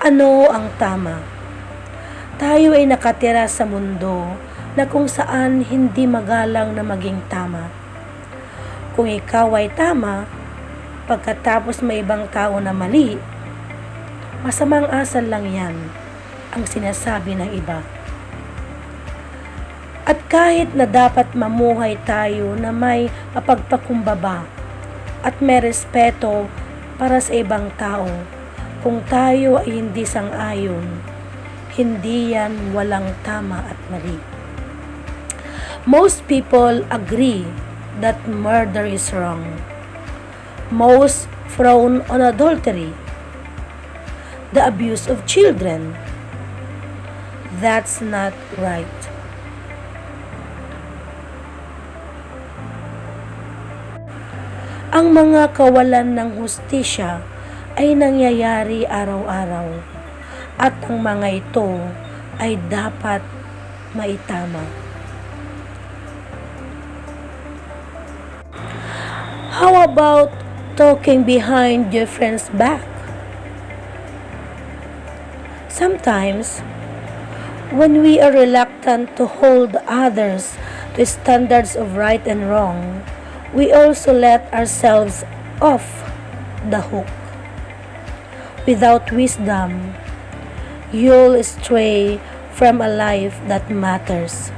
Ano ang tama? Tayo ay nakatira sa mundo na kung saan hindi magalang na maging tama. Kung ikaw ay tama, pagkatapos may ibang tao na mali, masamang asal lang yan ang sinasabi ng iba. At kahit na dapat mamuhay tayo na may mapagpakumbaba at may respeto para sa ibang tao, kung tayo ay hindi sang-ayon, hindi yan walang tama at mali. Most people agree that murder is wrong. Most frown on adultery, the abuse of children. That's not right. Ang mga kawalan ng hustisya ay nangyayari araw-araw at ang mga ito ay dapat maitama. How about talking behind your friend's back? Sometimes, when we are reluctant to hold others to standards of right and wrong, we also let ourselves off the hook. Without wisdom, you'll stray from a life that matters.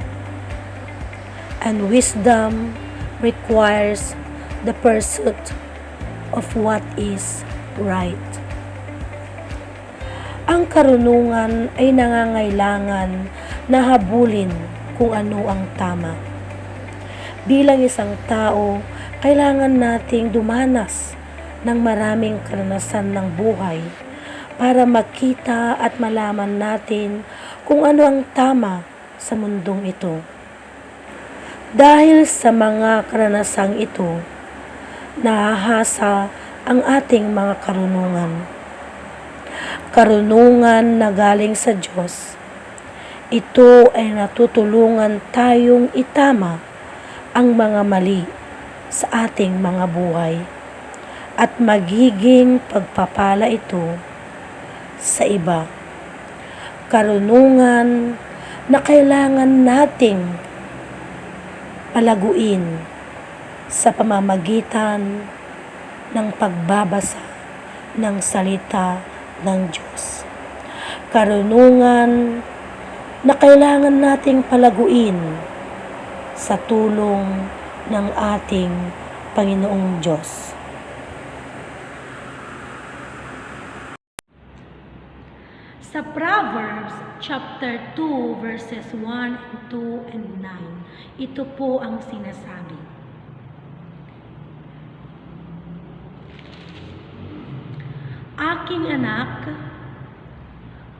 And wisdom requires the pursuit of what is right. Ang karunungan ay nangangailangan na habulin kung ano ang tama. Bilang isang tao, kailangan nating dumanas ng maraming karanasan ng buhay para makita at malaman natin kung ano ang tama sa mundong ito. Dahil sa mga karanasang ito, nahahasa ang ating mga karunungan. Karunungan na galing sa Diyos. Ito ay natutulungan tayong itama ang mga mali sa ating mga buhay at magiging pagpapala ito sa iba. Karunungan na kailangan nating palaguin sa pamamagitan ng pagbabasa ng salita ng Diyos. Karunungan na kailangan nating palaguin sa tulong ng ating Panginoong Diyos. Sa Proverbs chapter 2 verses 1 and 2 and 9, ito po ang sinasabi. Aking anak,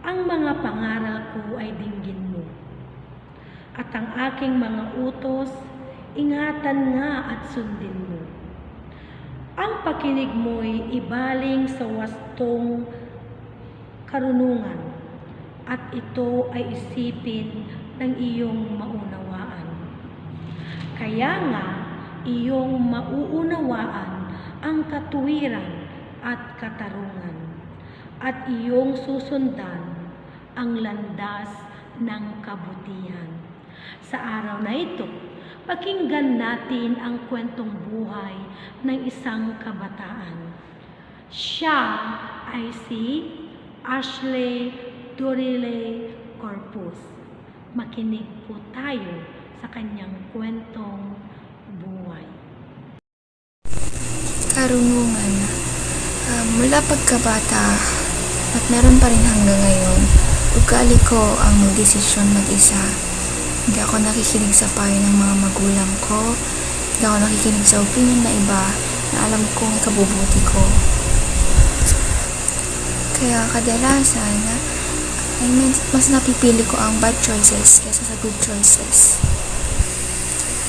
ang mga pangaral ko ay dinggin mo, at ang aking mga utos, ingatan nga at sundin mo. Ang pakinig mo'y ibaling sa wastong karunungan, at ito ay isipin ng iyong maunawaan. Kaya nga, iyong mauunawaan ang katuwiran at katarungan, at iyong susundan ang landas ng kabutihan. Sa araw na ito, pakinggan natin ang kwentong buhay ng isang kabataan. Siya ay si Ashley Dorile Corpus. Makinig po tayo sa kanyang kwentong buhay. Karunungan. Mula pagkabata at meron pa rin hanggang ngayon, ugali ko ang magdesisyon mag-isa. Hindi ako nakikinig sa payo ng mga magulang ko. Hindi ako nakikinig sa opinion na iba na alam kong ikabubuti ko. Kaya kadalasan, ay mas napipili ko ang bad choices kaysa sa good choices.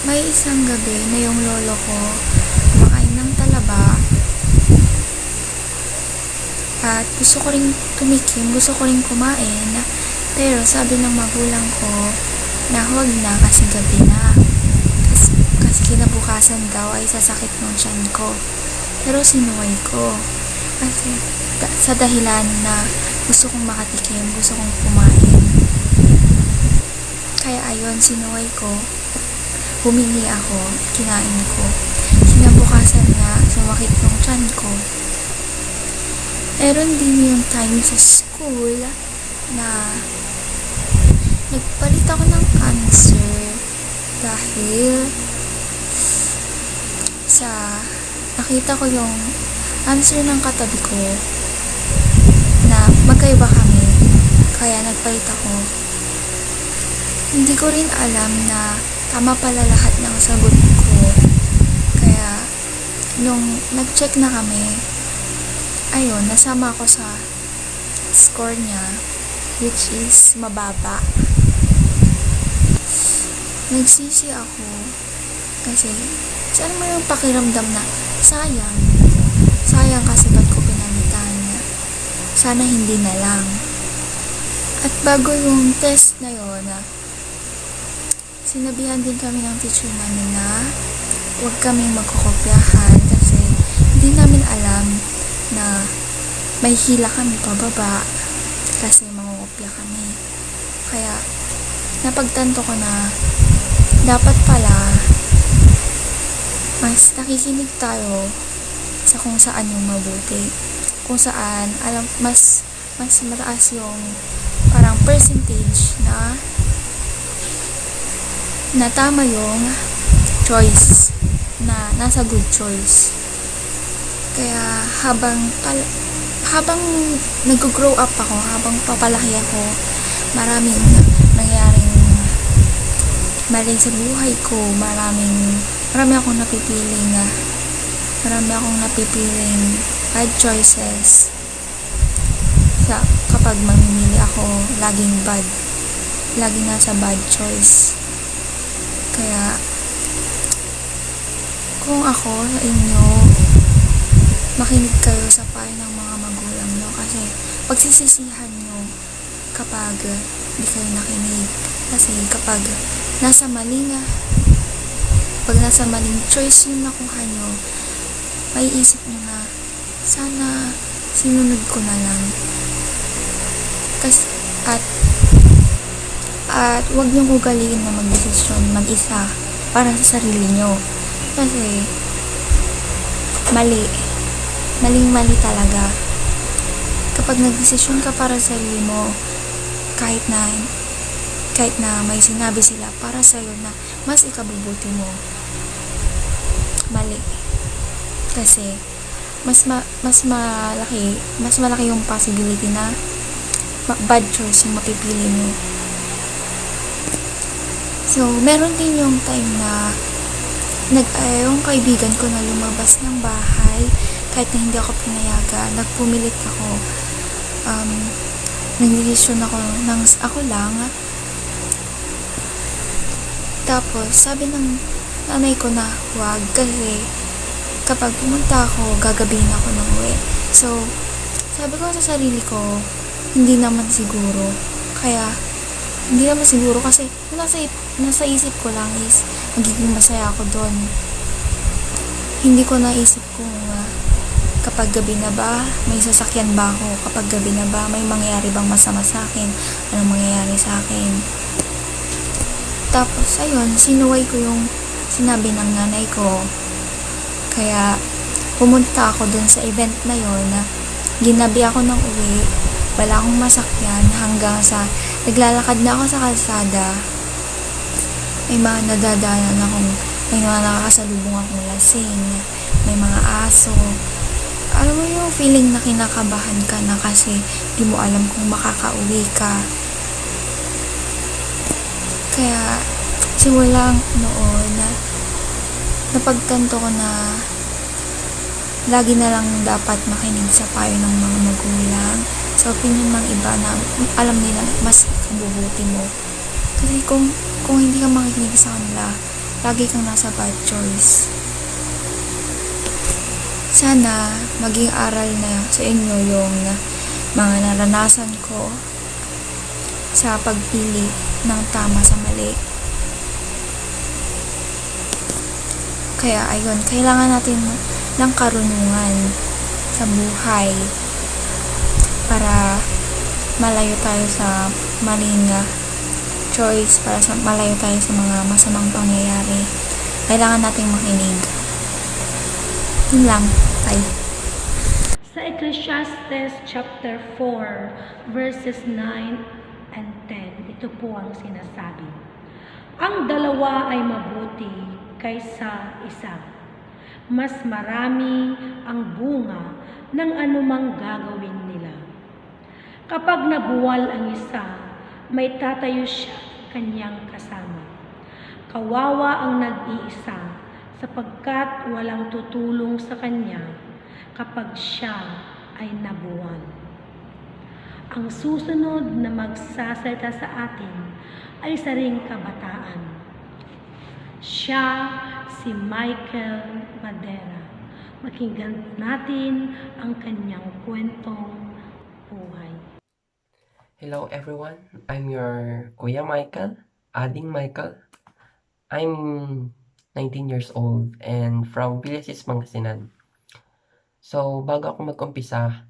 May isang gabi na yung lolo ko kumakain ng talaba at gusto ko ring tumikim, gusto ko ring kumain, pero sabi ng magulang ko na huwag na kasi gabi na. Kasi kinabukasan daw ay sasakit ng tiyan ko. Pero sinuway ko. Kasi sa dahilan na gusto kong makatikim, gusto kong kumain. Kaya ayun, sinuway ko at humingi ako, kinain ko. Kinabukasan nga, sumakit yung tiyan ko. Meron din yung time sa school na nagpalit ako ng answer dahil sa nakita ko yung answer ng katabi ko na magkaiba kami, kaya nagpalit ako. Hindi ko rin alam na tama pala lahat ng sagot ko, kaya nung nag-check na kami, ayun, nasama ako sa score niya, which is mababa. Nagsisi ako kasi saan mo yung pakiramdam na sayang kasi ba't ko pinalitan, sana hindi na lang. At bago yung test na yun, sinabihan din kami ng teacher namin na huwag kaming magkokopyahan kasi hindi namin alam na may hila kami pababa kasi mangungopya kami. Kaya napagtanto ko na dapat pala mas nakikinig tayo sa kung saan yung mabuti, kung saan alam mas mataas yung parang percentage na tama yung choice, na nasa good choice. Kaya habang nag-grow up ako, habang papalaki ako, maraming nangyaring mali sa buhay ko, marami akong napipiling bad choices. Kapag mamimili ako, laging nasa bad choice. Kaya kung ako sa inyo, makinig kayo sa payo ng mga magulang nyo kasi pagsisisihan nyo kapag di kayo nakinig. Kasi kapag nasa maling choice yung nakuha nyo, may isip nyo na sana sinunod ko na lang. At huwag niyong ugaliin na magdesisyon mag-isa para sa sarili nyo. Kasi maling-mali talaga. Kapag nagdesisyon ka para sa sarili mo, kahit na may sinabi sila para sa'yo na mas ikabubuti mo, mali. Kasi mas malaki yung possibility na bad choice yung mapipili mo. So, meron din yung time na yung kaibigan ko na lumabas ng bahay kahit na hindi ako pinayagan. Nagpumilit ako. Nagdesisyon ako ng ako lang. Tapos, sabi ng nanay ko na huwag kasi kapag pumunta ako, gagabihin ako ng uwi. So, sabi ko sa sarili ko, hindi naman siguro. Kaya, hindi naman siguro kasi nasa isip ko lang is magiging masaya ako doon. Hindi ko naisip kung kapag gabi na ba, may sasakyan ba ako? Kapag gabi na ba, may mangyayari bang masama sa akin? Anong mangyayari sa akin? Tapos, ayun, sinuway ko yung sinabi ng nanay ko. Kaya, pumunta ako dun sa event na yon na ginabi ako ng uwi. Wala akong masakyan hanggang sa naglalakad na ako sa kalsada. May mga nadadaanan akong, may mga nakakasalubong akong lasing, may mga aso. Alam mo yung feeling na kinakabahan ka na kasi di mo alam kung makakauwi ka. Kaya, simulang noon, napagtanto ko na lagi na lang dapat makinig sa payo ng mga magulang, sa opinion ng iba na alam nila mas kabubuti mo. Kasi kung hindi ka makikinig sa kanila, lagi kang nasa bad choice. Sana maging aral na sa inyo yung mga naranasan ko sa pagpili ng tama sa mali. Kaya ayun, kailangan natin ng karunungan sa buhay para malayo tayo sa maling choice, para malayo tayo sa mga masamang pangyayari. Kailangan nating makinig. Yun lang. Bye. Sa Ecclesiastes chapter 4 verses 9 and 10, ito po ang sinasabi. Ang dalawa ay mabuti kaysa isa. Mas marami ang bunga ng anumang gagawin nila. Kapag nabuwal ang isa, may tatayo siya kanyang kasama. Kawawa ang nag-iisa sapagkat walang tutulong sa kanya kapag siya ay nabuwal. Ang susunod na magsasalita sa atin ay sa ring kabataan. Siya si Michael Madera. Pakinggan natin ang kanyang kwentong buhay. Hello everyone, I'm your Kuya Michael, Ading Michael. I'm 19 years old and from Villasis, Pangasinan. So, bago ako mag-umpisa,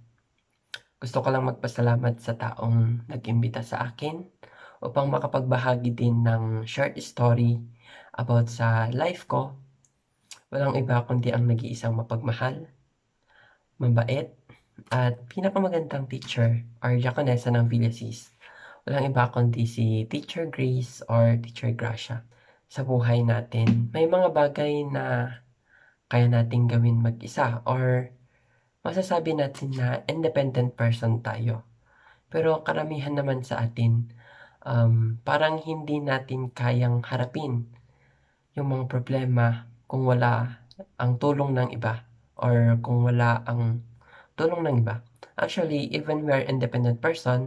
gusto ko lang magpasalamat sa taong nag-imbita sa akin upang makapagbahagi din ng short story about sa life ko. Walang iba kundi ang nag-iisang mapagmahal, mabait, at pinakamagandang teacher or diakonessa ng Villasis. Walang iba kundi si Teacher Grace or Teacher Gracia. Sa buhay natin, may mga bagay na kaya nating gawin mag-isa or masasabi natin na independent person tayo. Pero karamihan naman sa atin, parang hindi natin kayang harapin yung mga problema kung wala ang tulong ng iba or kung wala ang tulong ng iba. Actually, even we are independent person,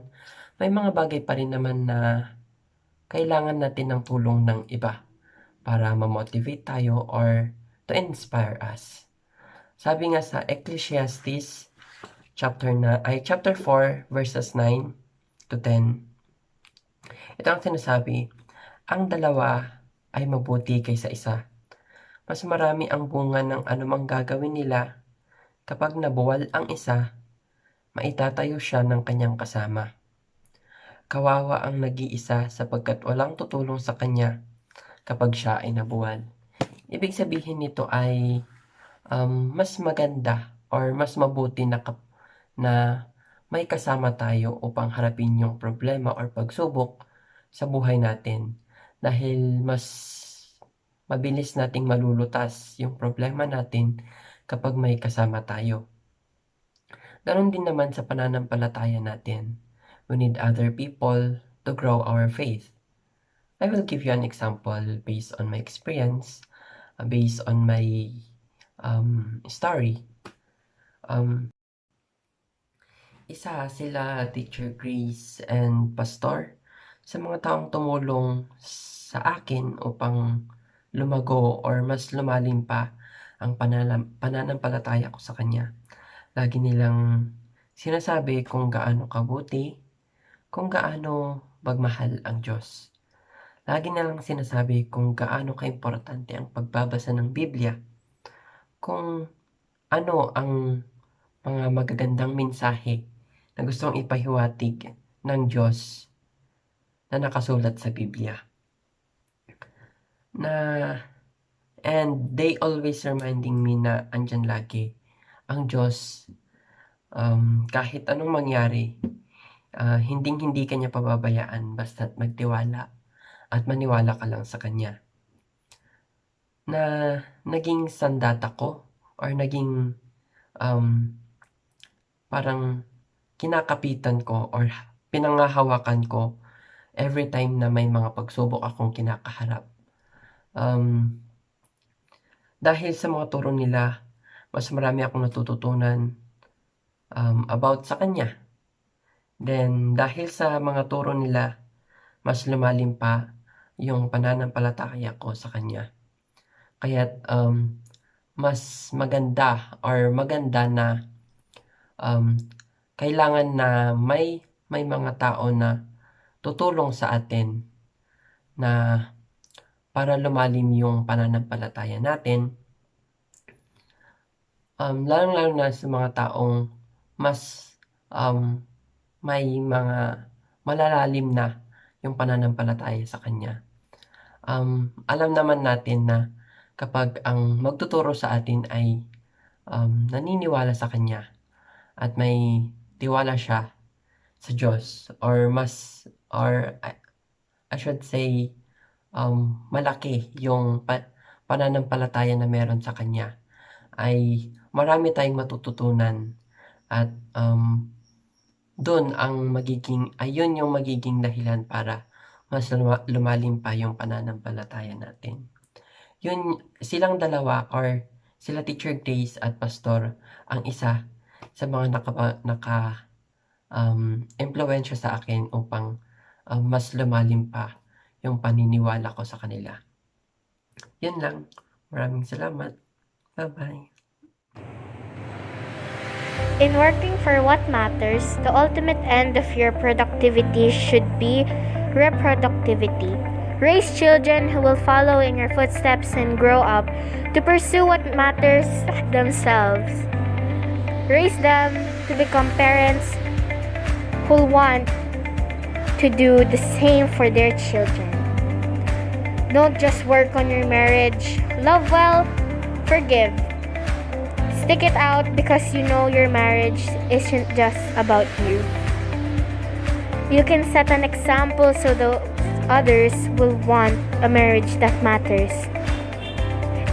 may mga bagay pa rin naman na kailangan natin ng tulong ng iba para ma-motivate tayo or to inspire us. Sabi nga sa Ecclesiastes chapter 4 verses 9 to 10. Ito ang sinasabi, ang dalawa ay mabuti kaysa isa. Mas marami ang bunga ng anumang gagawin nila. Kapag nabuwal ang isa, maitatayo siya ng kanyang kasama. Kawawa ang nag-iisa sapagkat walang tutulong sa kanya kapag siya ay nabuwal. Ibig sabihin nito ay mas maganda or mas mabuti na may kasama tayo upang harapin yung problema or pagsubok sa buhay natin. Dahil mas mabilis nating malulutas yung problema natin kapag may kasama tayo. Ganon din naman sa pananampalataya natin. We need other people to grow our faith. I will give you an example based on my experience, based on my story. Isa sila Teacher Grace and Pastor sa mga taong tumulong sa akin upang lumago or mas lumalim pa ang pananampalataya ko sa kanya. Lagi nilang sinasabi kung gaano kabuti, kung gaano magmahal ang Diyos. Lagi nilang sinasabi kung gaano kaimportante ang pagbabasa ng Biblia, kung ano ang mga magagandang mensahe na gustong ipahiwatig ng Diyos na nakasulat sa Biblia. And they always reminding me na andyan lagi ang Diyos, kahit anong mangyari, hindi kanya pababayaan basta't magtiwala at maniwala ka lang sa kanya. Na naging sandata ko or naging parang kinakapitan ko or pinangahawakan ko every time na may mga pagsubok akong kinakaharap. Dahil sa mga turo nila, mas marami akong natututunan about sa kanya. Then, dahil sa mga turo nila, mas lumalim pa yung pananampalataya ko sa kanya. Kaya't mas maganda na kailangan na may mga tao na tutulong sa atin na para lumalim yung pananampalataya natin. lalong-lalo na sa mga taong mas may mga malalalim na yung pananampalataya sa Kanya. Alam naman natin na kapag ang magtuturo sa atin ay naniniwala sa Kanya at may tiwala siya sa Diyos, or I should say, malaki yung pananampalataya na meron sa Kanya, ay marami tayong matututunan at ayun yung magiging dahilan para mas lumalim pa yung pananampalataya natin. Yun, silang dalawa, or sila Teacher Grace at Pastor, ang isa sa mga impluwensya sa akin upang mas lumalim pa yung paniniwala ko sa kanila. Yun lang. Maraming salamat. Bye-bye. In working for what matters, the ultimate end of your productivity should be reproductivity. Raise children who will follow in your footsteps and grow up to pursue what matters themselves. Raise them to become parents who want to do the same for their children. Don't just work on your marriage. Love well, forgive. Stick it out because you know your marriage isn't just about you. You can set an example so the others will want a marriage that matters.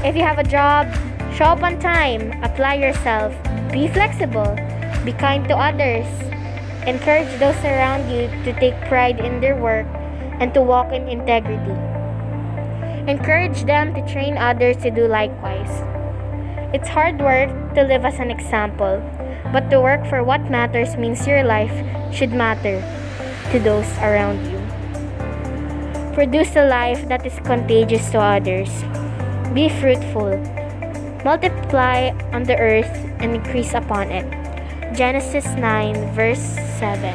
If you have a job, show up on time, apply yourself, be flexible, be kind to others, encourage those around you to take pride in their work and to walk in integrity. Encourage them to train others to do likewise. It's hard work to live as an example, but to work for what matters means your life should matter to those around you. Produce a life that is contagious to others. Be fruitful. Multiply on the earth and increase upon it. Genesis 9 verse 7.